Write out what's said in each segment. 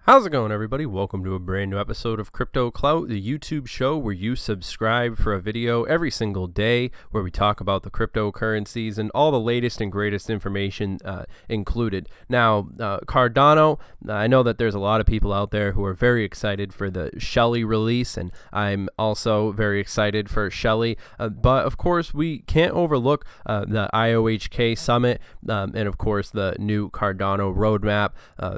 How's it going, everybody? Welcome to a brand new episode of Crypto Clout, the YouTube show where you subscribe for a video every single day where we talk about the cryptocurrencies and all the latest and greatest information included. Now, Cardano, I know that there's a lot of people out there who are very excited for the Shelly release, and I'm also very excited for Shelly. But of course, we can't overlook the IOHK summit and of course the new Cardano roadmap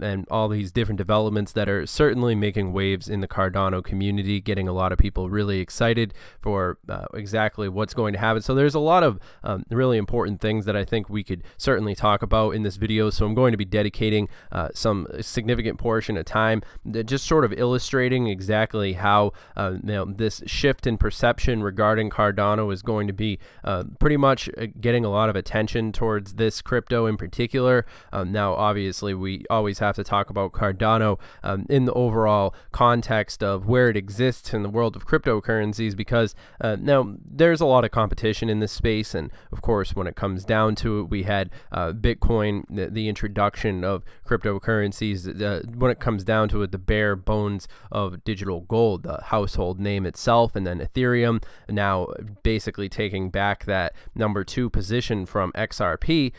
and all these different developments that are certainly making waves in the Cardano community, getting a lot of people really excited for exactly what's going to happen. So there's a lot of really important things that I think we could certainly talk about in this video. So I'm going to be dedicating some significant portion of time just sort of illustrating exactly how this shift in perception regarding Cardano is going to be pretty much getting a lot of attention towards this crypto in particular. Now, obviously, we always have to talk about Cardano in the overall context of where it exists in the world of cryptocurrencies, because now there's a lot of competition in this space, and of course when it comes down to it, we had Bitcoin, the introduction of cryptocurrencies, when it comes down to it, the bare bones of digital gold, the household name itself, and then Ethereum now basically taking back that #2 position from XRP,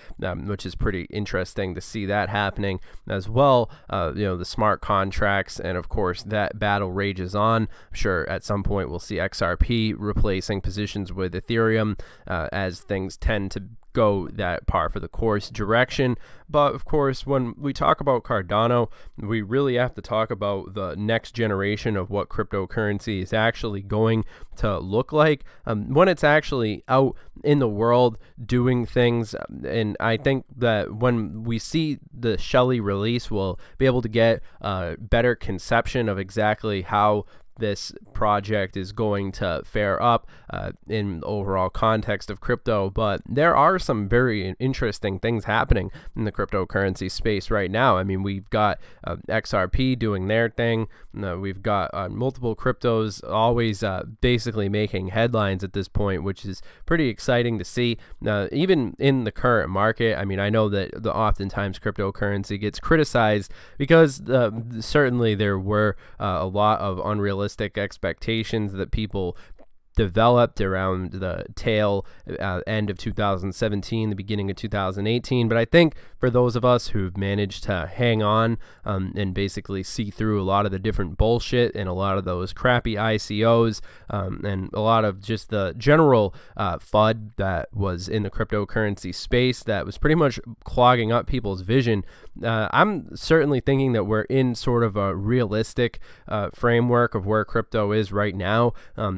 which is pretty interesting to see that happening as well. The smart contracts, and of course that battle rages on. I'm sure at some point we'll see XRP replacing positions with Ethereum as things tend to go that par for the course direction. But of course, when we talk about Cardano, we really have to talk about the next generation of what cryptocurrency is actually going to look like when it's actually out in the world doing things. And I think that when we see the Shelly release, we'll be able to get a better conception of exactly how this project is going to fare up in the overall context of crypto. But there are some very interesting things happening in the cryptocurrency space right now. I mean, we've got XRP doing their thing. We've got multiple cryptos always basically making headlines at this point, which is pretty exciting to see. Even in the current market, I mean, I know that oftentimes cryptocurrency gets criticized because certainly there were a lot of unrealistic expectations that people developed around the tail end of 2017, the beginning of 2018. But I think for those of us who've managed to hang on and basically see through a lot of the different bullshit and a lot of those crappy ICOs and a lot of just the general FUD that was in the cryptocurrency space that was pretty much clogging up people's vision, I'm certainly thinking that we're in sort of a realistic framework of where crypto is right now.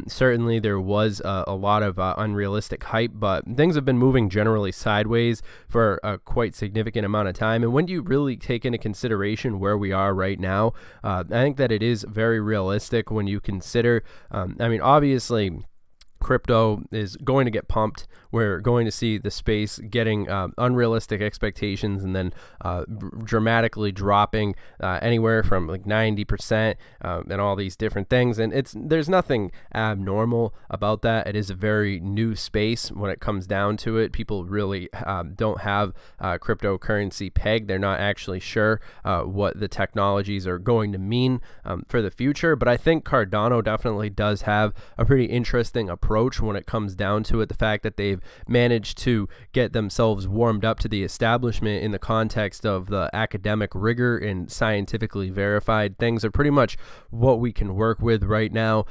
Certainly there was a lot of unrealistic hype, but things have been moving generally sideways for a quite significant amount of time. And when you really take into consideration where we are right now, I think that it is very realistic when you consider, I mean, obviously crypto is going to get pumped. We're going to see the space getting unrealistic expectations and then dramatically dropping anywhere from like 90% and all these different things. And there's nothing abnormal about that. It is a very new space when it comes down to it. People really don't have cryptocurrency pegged. They're not actually sure what the technologies are going to mean for the future. But I think Cardano definitely does have a pretty interesting approach when it comes down to it. The fact that they've managed to get themselves warmed up to the establishment in the context of the academic rigor and scientifically verified things are pretty much what we can work with right now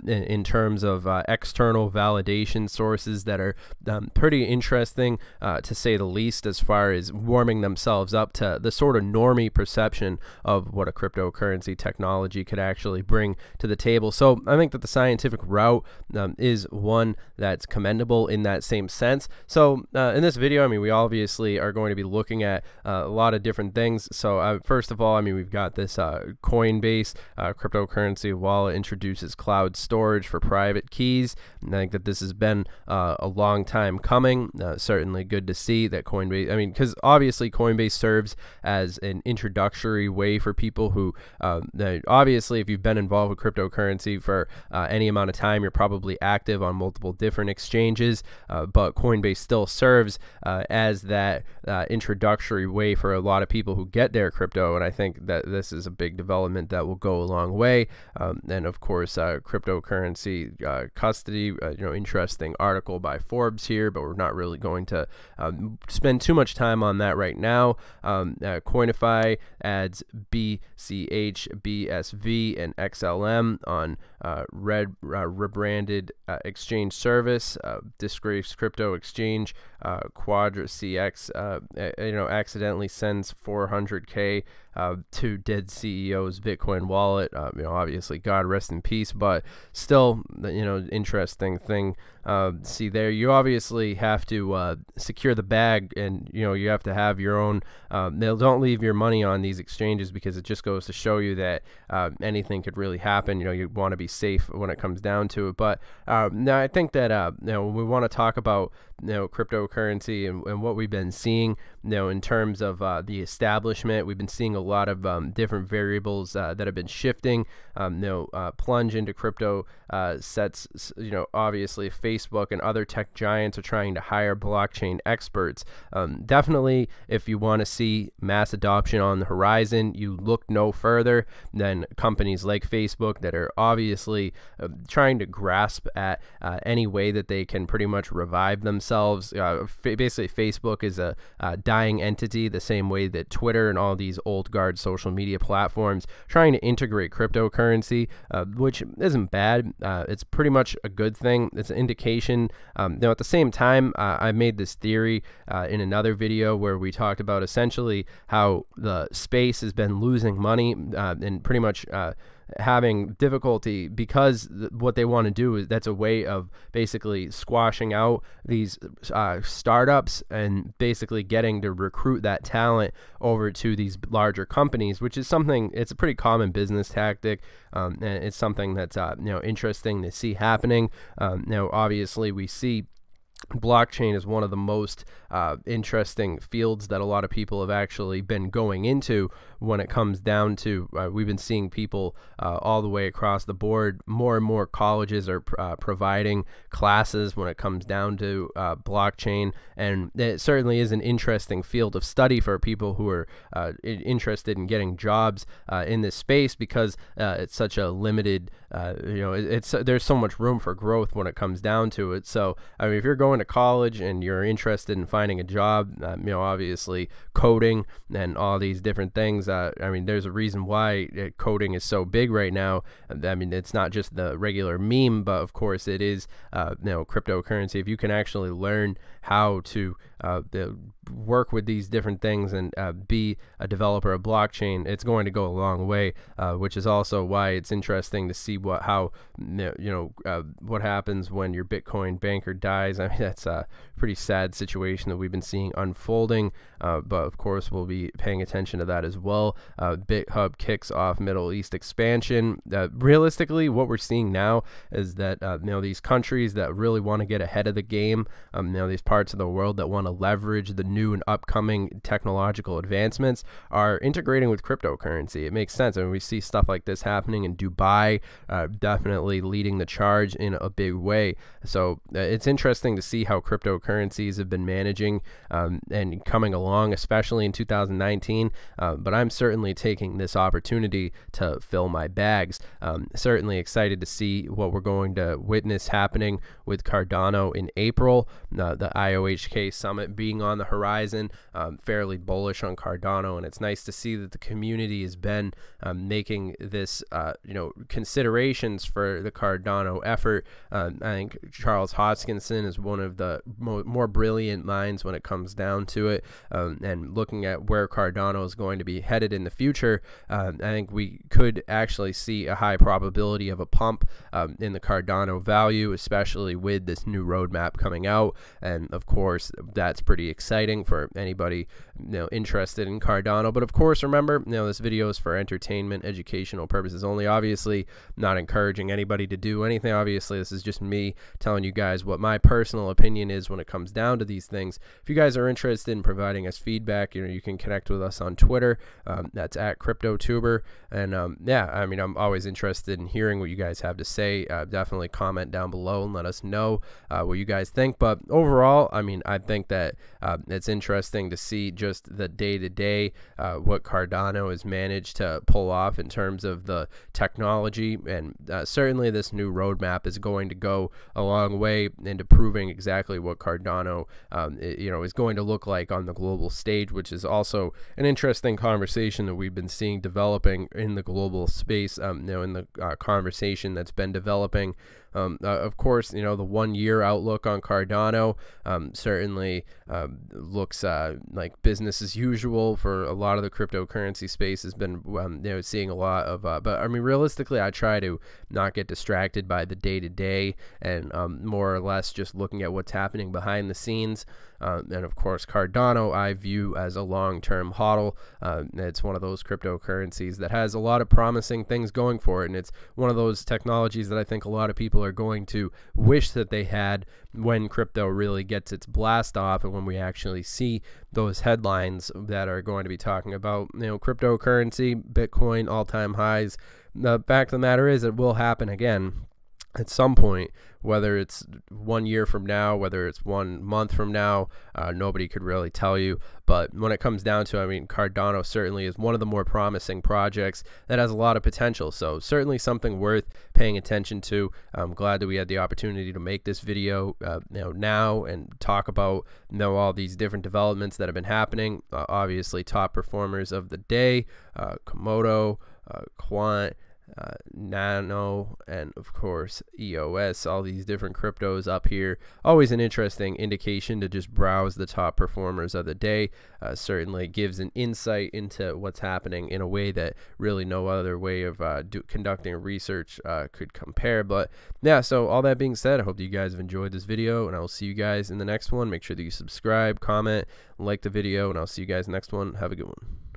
in terms of external validation sources that are pretty interesting to say the least, as far as warming themselves up to the sort of normie perception of what a cryptocurrency technology could actually bring to the table. So I think that the scientific route is one that's commendable in that same sense. So in this video, I mean, we obviously are going to be looking at a lot of different things. So first of all, I mean, we've got this Coinbase cryptocurrency wallet introduces cloud storage for private keys. And I think that this has been a long time coming. Certainly good to see that Coinbase, I mean, because obviously Coinbase serves as an introductory way for people who obviously, if you've been involved with cryptocurrency for any amount of time, you're probably active active on multiple different exchanges, but Coinbase still serves as that introductory way for a lot of people who get their crypto, and I think that this is a big development that will go a long way. And of course, cryptocurrency custody, interesting article by Forbes here, but we're not really going to spend too much time on that right now. Coinify adds BCH, BSV, and XLM on rebranded exchange service. Disgraced crypto exchange Quadra CX accidentally sends 400K to dead CEO's Bitcoin wallet. Obviously, God rest in peace, but still, interesting thing. See there, you obviously have to secure the bag, and you have to have your own. Don't leave your money on these exchanges, because it just goes to show you that anything could really happen. You want to be safe when it comes down to it. But now I think that when we want to talk about cryptocurrency and what we've been seeing, in terms of the establishment, we've been seeing a lot of different variables that have been shifting. Plunge into crypto sets. Obviously, Facebook and other tech giants are trying to hire blockchain experts. Definitely, if you want to see mass adoption on the horizon, you look no further than companies like Facebook that are obviously trying to grasp at any way that they can pretty much revive themselves. Basically, Facebook is a dying entity, the same way that Twitter and all these old guard social media platforms trying to integrate cryptocurrency, which isn't bad. It's pretty much a good thing. It's an indication. At the same time, I made this theory in another video where we talked about essentially how the space has been losing money and pretty much having difficulty, because what they want to do is that's a way of basically squashing out these startups and basically getting to recruit that talent over to these larger companies, which is something, it's a pretty common business tactic, and it's something that's interesting to see happening. Now obviously we see blockchain is one of the most interesting fields that a lot of people have actually been going into when it comes down to, we've been seeing people all the way across the board. More and more colleges are providing classes when it comes down to blockchain, and it certainly is an interesting field of study for people who are interested in getting jobs in this space, because it's such a limited, there's so much room for growth when it comes down to it. So I mean, if you're going to college and you're interested in finding a job, obviously coding and all these different things, there's a reason why coding is so big right now. It's not just the regular meme, but of course it is cryptocurrency. If you can actually learn how to work with these different things and be a developer of blockchain, it's going to go a long way, which is also why it's interesting to see what happens when your Bitcoin banker dies. That's a pretty sad situation that we've been seeing unfolding, but of course we'll be paying attention to that as well. BitHub kicks off Middle East expansion. Realistically, what we're seeing now is that these countries that really want to get ahead of the game, these parts of the world that want to leverage the new and upcoming technological advancements, are integrating with cryptocurrency. It makes sense. We see stuff like this happening in Dubai, definitely leading the charge in a big way. So it's interesting to see how cryptocurrencies have been managing and coming along, especially in 2019. But I'm certainly taking this opportunity to fill my bags. Certainly excited to see what we're going to witness happening with Cardano in April. The IOHK summit being on the horizon, fairly bullish on Cardano, and it's nice to see that the community has been making this considerations for the Cardano effort. I think Charles Hoskinson is one of the more brilliant minds when it comes down to it, and looking at where Cardano is going to be headed in the future. I think we could actually see a high probability of a pump in the Cardano value, especially with this new roadmap coming out, and of course that's pretty exciting. exciting for anybody interested in Cardano. But of course, remember, this video is for entertainment, educational purposes only. Obviously, not encouraging anybody to do anything. Obviously, this is just me telling you guys what my personal opinion is when it comes down to these things. If you guys are interested in providing us feedback, you can connect with us on Twitter. That's at CryptoTuber. And yeah, I mean, I'm always interested in hearing what you guys have to say. Definitely comment down below and let us know what you guys think. But overall, I mean, I think that it's interesting to see just the day-to-day what Cardano has managed to pull off in terms of the technology, and certainly this new roadmap is going to go a long way into proving exactly what Cardano is going to look like on the global stage, which is also an interesting conversation that we've been seeing developing in the global space, in the conversation that's been developing. Of course, the 1 year outlook on Cardano certainly looks like business as usual for a lot of the cryptocurrency space. Has been seeing a lot of but I mean, realistically, I try to not get distracted by the day-to-day and more or less just looking at what's happening behind the scenes. And of course, Cardano I view as a long-term hodl. It's one of those cryptocurrencies that has a lot of promising things going for it, and it's one of those technologies that I think a lot of people are going to wish that they had when crypto really gets its blast off, and when we actually see those headlines that are going to be talking about cryptocurrency, Bitcoin all-time highs. The fact of the matter is, it will happen again at some point, whether it's 1 year from now, whether it's 1 month from now, nobody could really tell you. But when it comes down to, I mean, Cardano certainly is one of the more promising projects that has a lot of potential. So certainly something worth paying attention to. I'm glad that we had the opportunity to make this video now and talk about all these different developments that have been happening. Obviously, top performers of the day, Komodo, Quant, Nano, and of course EOS, all these different cryptos up here. Always an interesting indication to just browse the top performers of the day. Certainly gives an insight into what's happening in a way that really no other way of conducting research could compare. But yeah, so all that being said, I hope that you guys have enjoyed this video, and I will see you guys in the next one. Make sure that you subscribe, comment, like the video, and I'll see you guys next one. Have a good one.